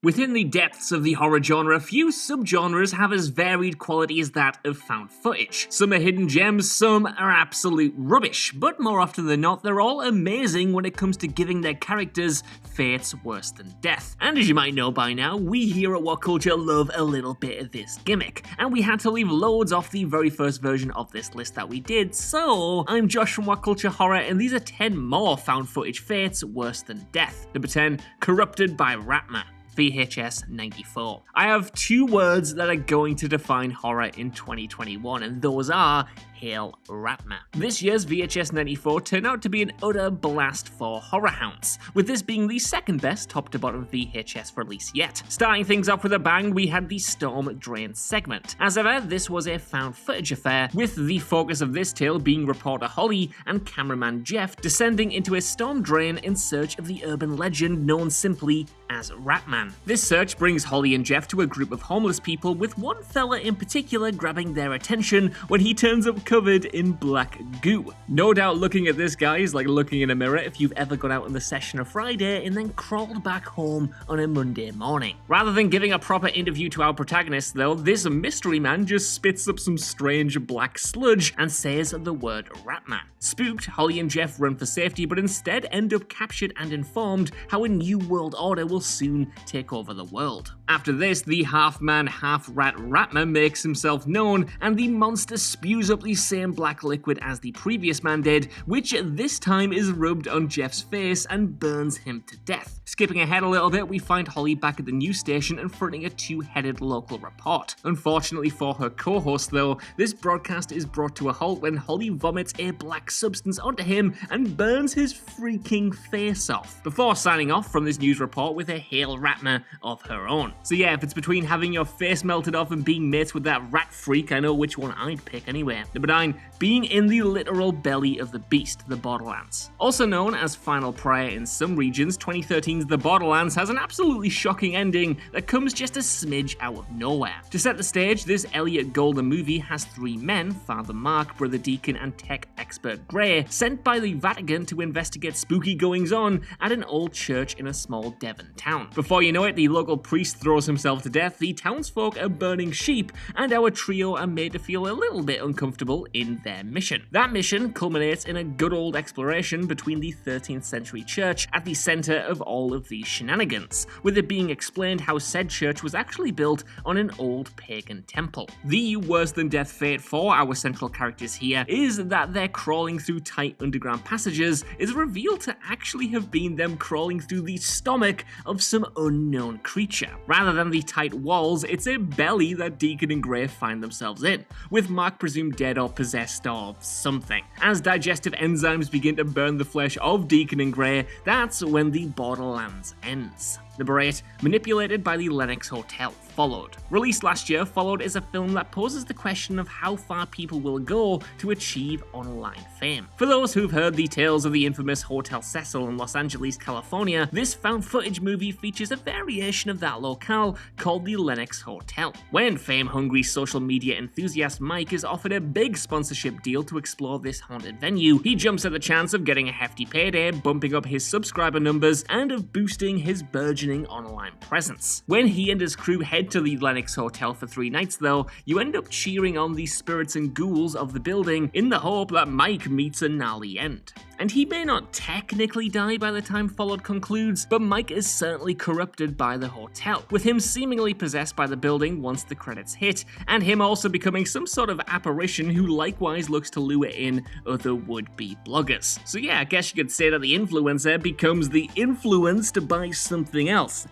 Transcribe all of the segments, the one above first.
Within the depths of the horror genre, few subgenres have as varied quality as that of found footage. Some are hidden gems, some are absolute rubbish, but more often than not, they're all amazing when it comes to giving their characters fates worse than death. And as you might know by now, we here at What Culture love a little bit of this gimmick, and we had to leave loads off the very first version of this list that we did, so I'm Josh from What Culture Horror, and these are 10 more found footage fates worse than death. Number 10, Corrupted by Ratman. VHS 94. I have two words that are going to define horror in 2021, and those are Hail Ratman. This year's VHS 94 turned out to be an utter blast for horror hounds, with this being the second best top to bottom VHS release yet. Starting things off with a bang, we had the Storm Drain segment. As ever, this was a found footage affair, with the focus of this tale being reporter Holly and cameraman Jeff descending into a storm drain in search of the urban legend known simply as Ratman. This search brings Holly and Jeff to a group of homeless people, with one fella in particular grabbing their attention when he turns up covered in black goo. No doubt looking at this guy is like looking in a mirror if you've ever gone out on the session on a Friday and then crawled back home on a Monday morning. Rather than giving a proper interview to our protagonist though, this mystery man just spits up some strange black sludge and says the word Ratman. Spooked, Holly and Jeff run for safety, but instead end up captured and informed how a new world order will soon take over the world. After this, the half-man, half-rat Ratman makes himself known, and the monster spews up the same black liquid as the previous man did, which this time is rubbed on Jeff's face and burns him to death. Skipping ahead a little bit, we find Holly back at the news station and fronting a two-headed local report. Unfortunately for her co-host though, this broadcast is brought to a halt when Holly vomits a black substance onto him and burns his freaking face off, before signing off from this news report with a Hail Ratman of her own. So yeah, if it's between having your face melted off and being mates with that rat freak, I know which one I'd pick anyway. Number 9, being in the literal belly of the beast, the Borderlands. Also known as Final Prayer in some regions, 2013's The Borderlands has an absolutely shocking ending that comes just a smidge out of nowhere. To set the stage, this Elliot Golden movie has three men, Father Mark, Brother Deacon, and tech expert Gray, sent by the Vatican to investigate spooky goings-on at an old church in a small Devon town. Before you know it, the local priest throws himself to death, the townsfolk are burning sheep, and our trio are made to feel a little bit uncomfortable in their mission. That mission culminates in a good old exploration between the 13th century church at the center of all of these shenanigans, with it being explained how said church was actually built on an old pagan temple. The worse than death fate for our central characters here is that their crawling through tight underground passages is revealed to actually have been them crawling through the stomach of some unknown creature. Rather than the tight walls, it's a belly that Deacon and Gray find themselves in, with Mark presumed dead or possessed or something. As digestive enzymes begin to burn the flesh of Deacon and Gray, that's when the Borderlands ends. Number 8, Manipulated by the Lenox Hotel, Followed. Released last year, Followed is a film that poses the question of how far people will go to achieve online fame. For those who've heard the tales of the infamous Hotel Cecil in Los Angeles, California, this found footage movie features a variation of that locale called the Lenox Hotel. When fame-hungry social media enthusiast Mike is offered a big sponsorship deal to explore this haunted venue, he jumps at the chance of getting a hefty payday, bumping up his subscriber numbers, and of boosting his burgeoning online presence. When he and his crew head to the Lenox Hotel for 3 nights though, you end up cheering on the spirits and ghouls of the building in the hope that Mike meets a gnarly end. And he may not technically die by the time Followed concludes, but Mike is certainly corrupted by the hotel, with him seemingly possessed by the building once the credits hit, and him also becoming some sort of apparition who likewise looks to lure in other would-be bloggers. So yeah, I guess you could say that the influencer becomes the influenced by something else.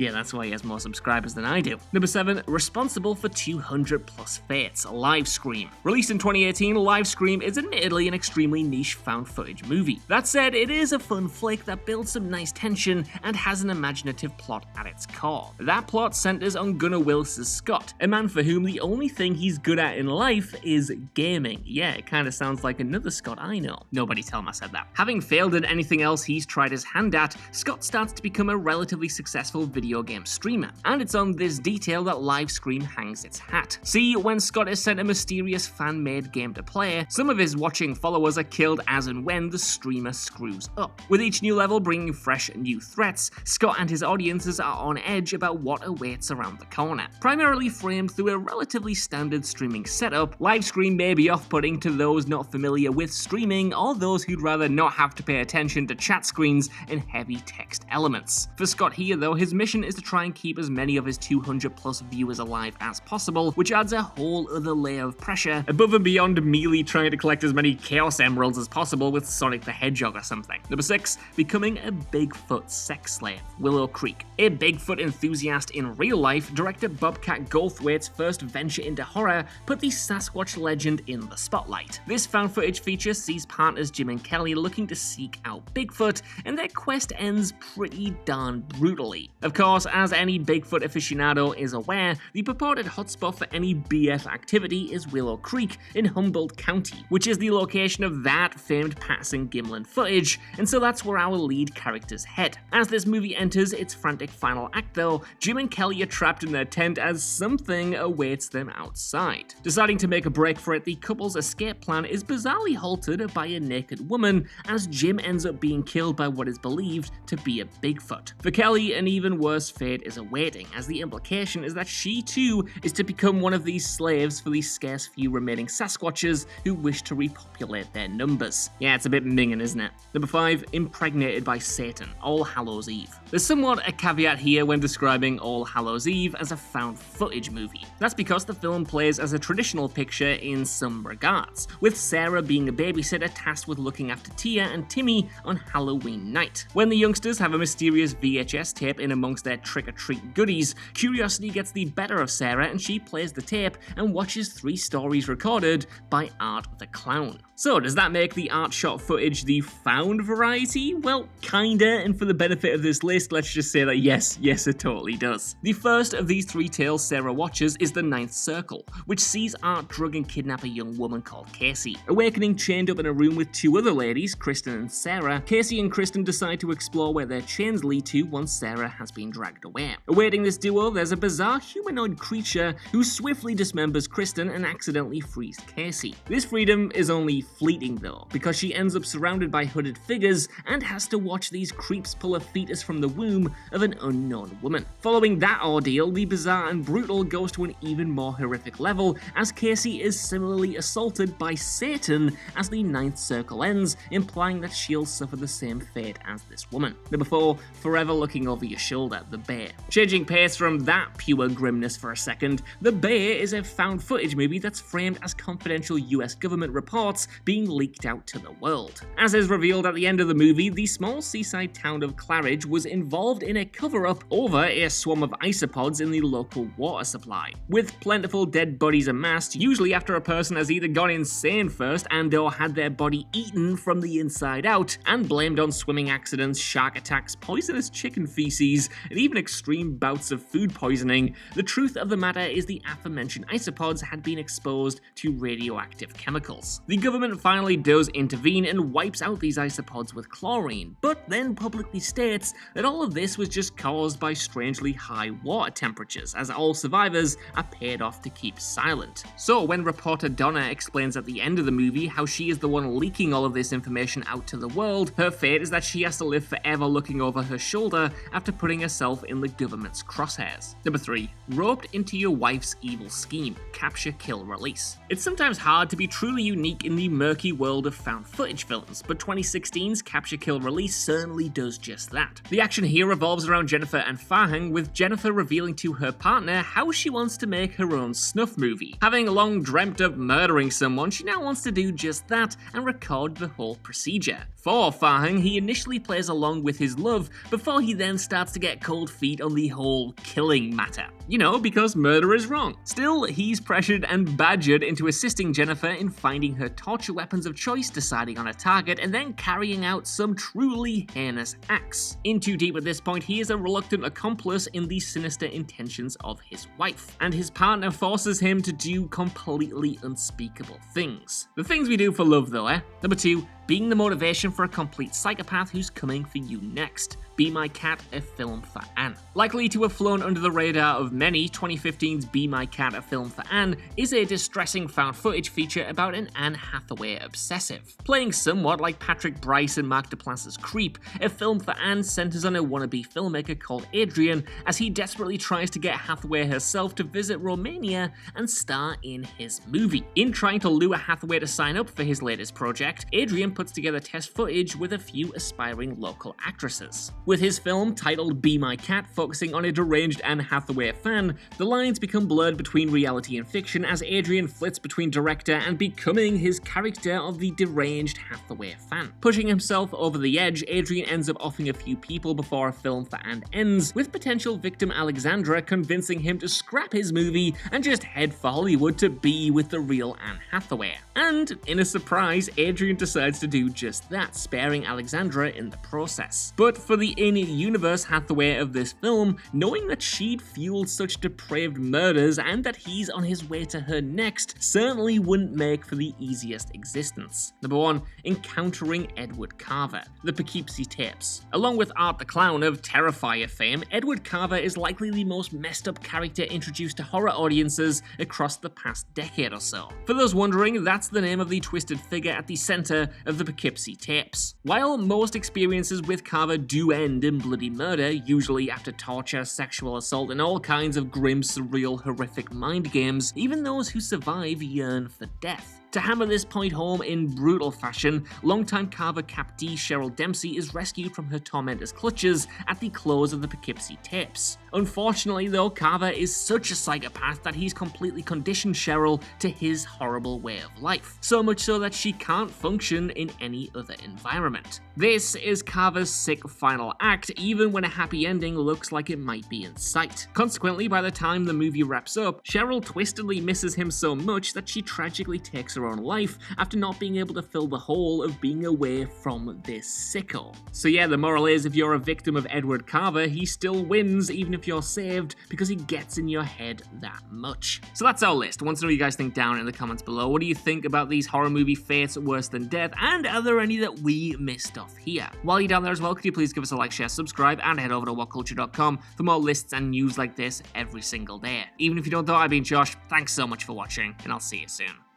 Yeah, that's why he has more subscribers than I do. Number 7, responsible for 200 plus fates, LIVESCREAM. Released in 2018, LIVESCREAM is admittedly an extremely niche found footage movie. That said, it is a fun flick that builds some nice tension and has an imaginative plot at its core. That plot centers on Gunnar Willis' Scott, a man for whom the only thing he's good at in life is gaming. Yeah, it kinda sounds like another Scott I know. Nobody tell him I said that. Having failed at anything else he's tried his hand at, Scott starts to become a relatively successful video video game streamer, and it's on this detail that LiveScream hangs its hat. See, when Scott is sent a mysterious fan-made game to play, some of his watching followers are killed as and when the streamer screws up. With each new level bringing fresh new threats, Scott and his audiences are on edge about what awaits around the corner. Primarily framed through a relatively standard streaming setup, LiveScream may be off-putting to those not familiar with streaming or those who'd rather not have to pay attention to chat screens and heavy text elements. For Scott here though, his mission is to try and keep as many of his 200 plus viewers alive as possible, which adds a whole other layer of pressure above and beyond merely trying to collect as many Chaos Emeralds as possible with Sonic the Hedgehog or something. Number 6, becoming a Bigfoot sex slave, Willow Creek. A Bigfoot enthusiast in real life, director Bobcat Goldthwait's first venture into horror put the Sasquatch legend in the spotlight. This found footage feature sees partners Jim and Kelly looking to seek out Bigfoot, and their quest ends pretty darn brutally. Of course, as any Bigfoot aficionado is aware, the purported hotspot for any BF activity is Willow Creek in Humboldt County, which is the location of that famed Patterson-Gimlin footage, and so that's where our lead characters head. As this movie enters its frantic final act though, Jim and Kelly are trapped in their tent as something awaits them outside. Deciding to make a break for it, the couple's escape plan is bizarrely halted by a naked woman, as Jim ends up being killed by what is believed to be a Bigfoot. For Kelly, an even worse fate is awaiting, as the implication is that she too is to become one of these slaves for the scarce few remaining Sasquatches who wish to repopulate their numbers. Yeah, it's a bit minging, isn't it? Number 5, Impregnated by Satan, All Hallows' Eve. There's somewhat a caveat here when describing All Hallows' Eve as a found footage movie. That's because the film plays as a traditional picture in some regards, with Sarah being a babysitter tasked with looking after Tia and Timmy on Halloween night. When the youngsters have a mysterious VHS tape in amongst their trick-or-treat goodies, curiosity gets the better of Sarah and she plays the tape and watches 3 stories recorded by Art the Clown. So does that make the art shot footage the found variety? Well, kinda, and for the benefit of this list, let's just say that yes, it totally does. The first of these 3 tales Sarah watches is The Ninth Circle, which sees Art drug and kidnap a young woman called Casey. Awakening chained up in a room with 2 other ladies, Kristen and Sarah, Casey and Kristen decide to explore where their chains lead to once Sarah has been dragged away. Awaiting this duo, there's a bizarre humanoid creature who swiftly dismembers Kristen and accidentally frees Casey. This freedom is only fleeting though, because she ends up surrounded by hooded figures and has to watch these creeps pull a fetus from the womb of an unknown woman. Following that ordeal, the bizarre and brutal goes to an even more horrific level, as Casey is similarly assaulted by Satan as the Ninth Circle ends, implying that she'll suffer the same fate as this woman. Number 4, Forever Looking Over Your Shoulder, The Bear. Changing pace from that pure grimness for a second, The Bear is a found footage movie that's framed as confidential US government reports being leaked out to the world. As is revealed at the end of the movie, the small seaside town of Claridge was involved in a cover-up over a swarm of isopods in the local water supply, with plentiful dead bodies amassed, usually after a person has either gone insane first and or had their body eaten from the inside out, and blamed on swimming accidents, shark attacks, poisonous chicken feces, and even extreme bouts of food poisoning. The truth of the matter is the aforementioned isopods had been exposed to radioactive chemicals. The government finally does intervene and wipes out these isopods with chlorine, but then publicly states that all of this was just caused by strangely high water temperatures, as all survivors are paid off to keep silent. So when reporter Donna explains at the end of the movie how she is the one leaking all of this information out to the world, her fate is that she has to live forever looking over her shoulder after putting herself in the government's crosshairs. Number 3, roped into your wife's evil scheme, capture, kill, release. It's sometimes hard to be truly unique in the murky world of found footage films, but 2016's Capture, Kill, Release certainly does just that. The action here revolves around Jennifer and Farhang, with Jennifer revealing to her partner how she wants to make her own snuff movie. Having long dreamt of murdering someone, she now wants to do just that and record the whole procedure. For Farhang, he initially plays along with his love before he then starts to get cold feet on the whole killing matter. You know, because murder is wrong. Still, he's pressured and badgered into assisting Jennifer in finding her torture weapons of choice, deciding on a target, and then carrying out some truly heinous acts. In too deep at this point, he is a reluctant accomplice in the sinister intentions of his wife, and his partner forces him to do completely unspeakable things. The things we do for love though, eh? Number 2, being the motivation for a complete psychopath who's coming for you next. Be My Cat, A Film for Anne. Likely to have flown under the radar of many, 2015's Be My Cat, A Film for Anne is a distressing found footage feature about an Anne Hathaway obsessive. Playing somewhat like Patrick Brice and Mark Duplass's Creep, A Film for Anne centers on a wannabe filmmaker called Adrian as he desperately tries to get Hathaway herself to visit Romania and star in his movie. In trying to lure Hathaway to sign up for his latest project, Adrian puts together test footage with a few aspiring local actresses. With his film titled Be My Cat focusing on a deranged Anne Hathaway fan, the lines become blurred between reality and fiction as Adrian flits between director and becoming his character of the deranged Hathaway fan. Pushing himself over the edge, Adrian ends up offing a few people before A Film for Anne ends, with potential victim Alexandra convincing him to scrap his movie and just head for Hollywood to be with the real Anne Hathaway. And, in a surprise, Adrian decides to do just that, sparing Alexandra in the process. But for the in-universe Hathaway of this film, knowing that she'd fueled such depraved murders and that he's on his way to her next certainly wouldn't make for the easiest existence. Number 1. Encountering Edward Carver, the Poughkeepsie Tapes. Along with Art the Clown of Terrifier fame, Edward Carver is likely the most messed up character introduced to horror audiences across the past decade or so. For those wondering, that's the name of the twisted figure at the center of the Poughkeepsie Tapes. While most experiences with Carver do end in bloody murder, usually after torture, sexual assault, and all kinds of grim, surreal, horrific mind games, even those who survive yearn for death. To hammer this point home in brutal fashion, longtime Carver captee Cheryl Dempsey is rescued from her tormentor's clutches at the close of the Poughkeepsie Tapes. Unfortunately though, Carver is such a psychopath that he's completely conditioned Cheryl to his horrible way of life, so much so that she can't function in any other environment. This is Carver's sick final act, even when a happy ending looks like it might be in sight. Consequently, by the time the movie wraps up, Cheryl twistedly misses him so much that she tragically takes her own life after not being able to fill the hole of being away from this sicko. So yeah, the moral is, if you're a victim of Edward Carver, he still wins even if you're saved because he gets in your head that much. So that's our list. I want to know what you guys think down in the comments below. What do you think about these horror movie fates worse than death, and are there any that we missed off here? While you're down there as well, could you please give us a like, share, subscribe, and head over to whatculture.com for more lists and news like this every single day. Even if you don't know, I've been Josh, thanks so much for watching, and I'll see you soon.